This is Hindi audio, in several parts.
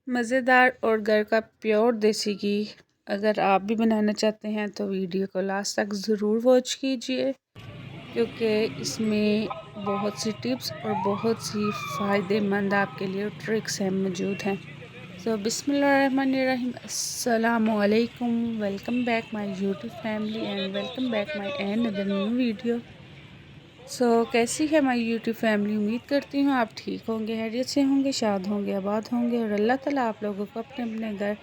मज़ेदार और घर का प्योर देसी घी अगर आप भी बनाना चाहते हैं तो वीडियो को लास्ट तक ज़रूर वॉच कीजिए, क्योंकि इसमें बहुत सी टिप्स और बहुत सी फ़ायदेमंद आपके लिए ट्रिक्स हैं मौजूद हैं। सो बिस्मिल्लाहिर्रहमानिर्रहीम, अस्सलामु अलैकुम, welcome back my YouTube family and welcome back my another new video. कैसी है माय यूट्यूब फैमिली? उम्मीद करती हूँ आप ठीक होंगे, खैरियत से होंगे, शाद होंगे, आबाद होंगे और अल्लाह ताला आप लोगों को अपने अपने घर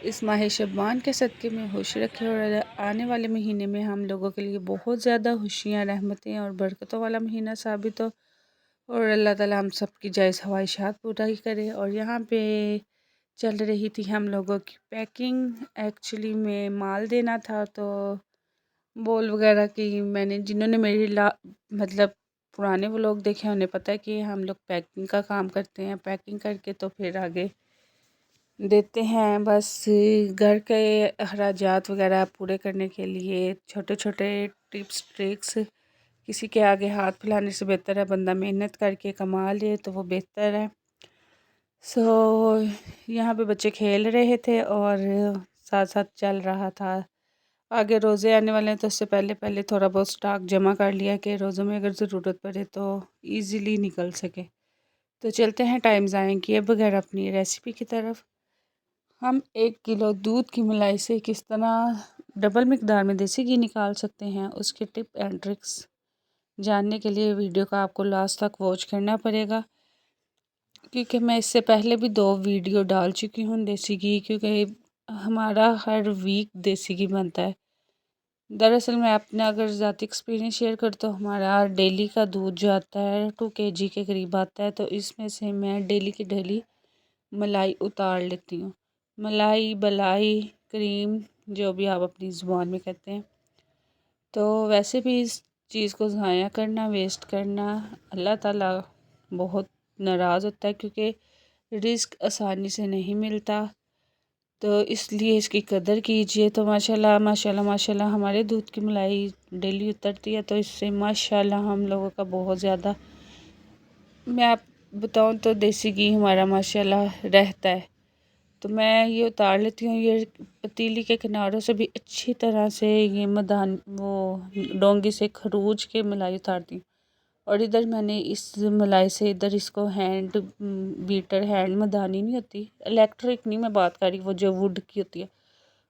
इस माह शबान के सदक़े में खुश रखे और आने वाले महीने में हम लोगों के लिए बहुत ज़्यादा खुशियाँ, रहमतें और बरकतों वाला महीना साबित हो और अल्लाह ताला हम सब की जायज़ ख्वाहिशात पूरा ही करे। और यहाँ पे चल रही थी हम लोगों की पैकिंग। एक्चुअली में माल देना था, तो बॉल वगैरह की मैंने, जिन्होंने मेरी मतलब पुराने व्लॉग देखे हैं उन्हें पता है कि हम लोग पैकिंग का काम करते हैं। पैकिंग करके तो फिर आगे देते हैं। बस घर के अखराजात वगैरह पूरे करने के लिए छोटे छोटे टिप्स ट्रिक्स, किसी के आगे हाथ फैलाने से बेहतर है बंदा मेहनत करके कमा ले तो वो बेहतर है। यहाँ पे बच्चे खेल रहे थे और साथ साथ चल रहा था। आगे रोज़े आने वाले हैं तो उससे पहले पहले थोड़ा बहुत स्टॉक जमा कर लिया कि रोज़ों में अगर ज़रूरत पड़े तो इजीली निकल सके। तो चलते हैं टाइम ज़ाया किए बगैर अपनी रेसिपी की तरफ। हम 1 किलो दूध की मलाई से किस तरह डबल मकदार में देसी घी निकाल सकते हैं, उसके टिप एंड ट्रिक्स जानने के लिए वीडियो को आपको लास्ट तक वॉच करना पड़ेगा, क्योंकि मैं इससे पहले भी 2 वीडियो डाल चुकी हूँ देसी घी, क्योंकि हमारा हर वीक देसी घी बनता है। दरअसल मैं अपना अगर ज़ाती एक्सपीरियंस शेयर कर तो हमारा डेली का दूध जो आता है 2 kg के करीब आता है, तो इसमें से मैं डेली की डेली मलाई उतार लेती हूँ। मलाई, बलाई, क्रीम, जो भी आप अपनी ज़ुबान में कहते हैं। तो वैसे भी इस चीज़ को ज़ाया करना, वेस्ट करना अल्लाह ताला बहुत नाराज़ होता है, क्योंकि रिस्क आसानी से नहीं मिलता, तो इसलिए इसकी कदर कीजिए। तो माशाल्लाह माशाल्लाह माशाल्लाह हमारे दूध की मलाई डेली उतरती है, तो इससे माशाल्लाह हम लोगों का बहुत ज़्यादा, मैं आप बताऊं तो देसी घी हमारा माशाल्लाह रहता है। तो मैं ये उतार लेती हूँ। ये पतीली के किनारों से भी अच्छी तरह से ये मदान वो डोंगी से खरूज के मलाई उतारती हूँ। और इधर मैंने इस मलाई से इधर इसको हैंड बीटर, हैंड मदानी नहीं होती, इलेक्ट्रिक नहीं मैं बात कर रही, वो जो वुड की होती है,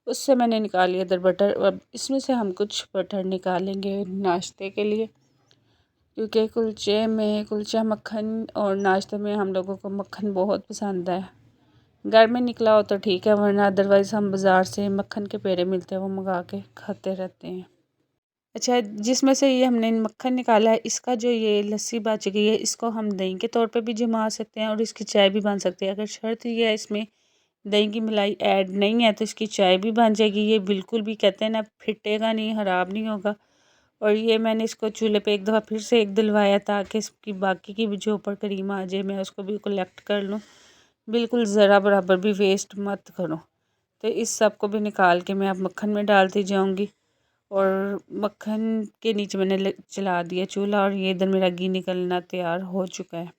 उससे मैंने निकाल लिया इधर बटर। अब इसमें से हम कुछ बटर निकालेंगे नाश्ते के लिए, क्योंकि कुलचा मक्खन और नाश्ते में हम लोगों को मक्खन बहुत पसंद है। घर में निकला हो तो ठीक है, वरना अदरवाइज़ हम बाज़ार से मक्खन के पेड़े मिलते हैं वो मंगा के खाते रहते हैं। अच्छा, जिसमें से ये हमने मक्खन निकाला है, इसका जो ये लस्सी बच गई है, इसको हम दही के तौर पे भी जमा सकते हैं और इसकी चाय भी बन सकती है। अगर शर्त ये है इसमें दही की मलाई ऐड नहीं है तो इसकी चाय भी बन जाएगी। ये बिल्कुल भी कहते हैं ना फिटेगा नहीं, ख़राब नहीं होगा। और ये मैंने इसको चूल्हे पे एक दफ़ा फिर से एक दिलवाया, ताकि इसकी बाकी की भी जो ऊपर क्रीम आ जाए मैं उसको भी कलेक्ट कर लूँ। बिल्कुल ज़रा बराबर भी वेस्ट मत करो। तो इस सब को भी निकाल के मैं अब मक्खन में डालती जाऊंगी। और मक्खन के नीचे मैंने चला दिया चूल्हा और ये इधर मेरा घी निकलना तैयार हो चुका है।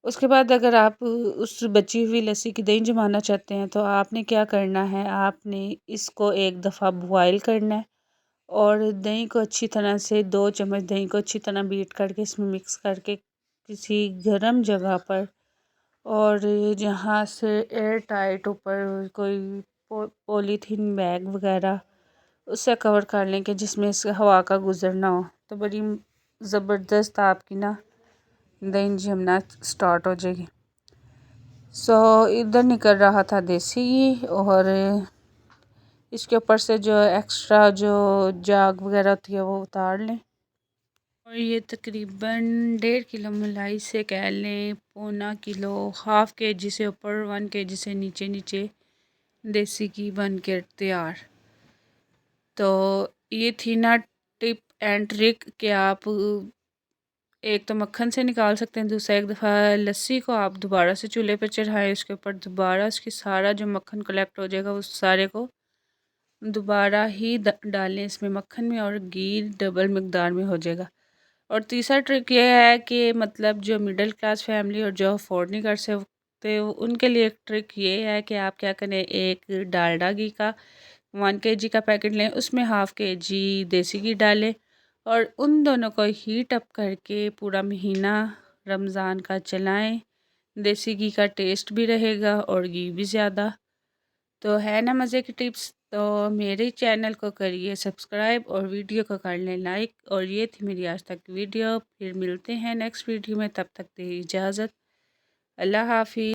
उसके बाद अगर आप उस बची हुई लस्सी की दही जमाना चाहते हैं तो आपने क्या करना है, आपने इसको एक दफ़ा बॉयल करना है और दही को अच्छी तरह से 2 चम्मच दही को अच्छी तरह बीट करके इसमें मिक्स करके किसी गर्म जगह पर, और जहाँ से एयर टाइट ऊपर कोई पॉलीथीन बैग वगैरह उससे कवर कर लें कि जिसमें से हवा का गुज़रना हो, तो बड़ी ज़बरदस्त आपकी ना दही जमना स्टार्ट हो जाएगी। इधर निकल रहा था देसी घी और इसके ऊपर से जो एक्स्ट्रा जो जाग वगैरह होती है वो उतार लें। और ये तकरीबन 1.5 किलो मलाई से कह लें 1.25 किलो, हाफ़ kg से ऊपर 1 kg से नीचे नीचे देसी घी बन के तैयार। तो ये थी ना टिप एंड ट्रिक कि आप एक तो मक्खन से निकाल सकते हैं, दूसरा एक दफ़ा लस्सी को आप दोबारा से चूल्हे पर चढ़ाएं, उसके ऊपर दोबारा उसकी सारा जो मक्खन कलेक्ट हो जाएगा उस सारे को दोबारा ही डालें इसमें मक्खन में और घी डबल मकदार में हो जाएगा। और तीसरा ट्रिक ये है कि मतलब जो मिडिल क्लास फैमिली और जो अफोर्ड नहीं कर सकते तो उनके लिए एक ट्रिक ये है कि आप क्या करें, एक डालडा घी का 1 kg का पैकेट लें, उसमें ½ kg देसी घी डालें और उन दोनों को हीट अप करके पूरा महीना रमज़ान का चलाएं। देसी घी का टेस्ट भी रहेगा और घी भी ज़्यादा। तो है ना मज़े की टिप्स। तो मेरे चैनल को करिए सब्सक्राइब और वीडियो को कर लें लाइक। और ये थी मेरी आज तक की वीडियो। फिर मिलते हैं नेक्स्ट वीडियो में, तब तक दे इजाज़त। अल्लाह हाफ़िज़।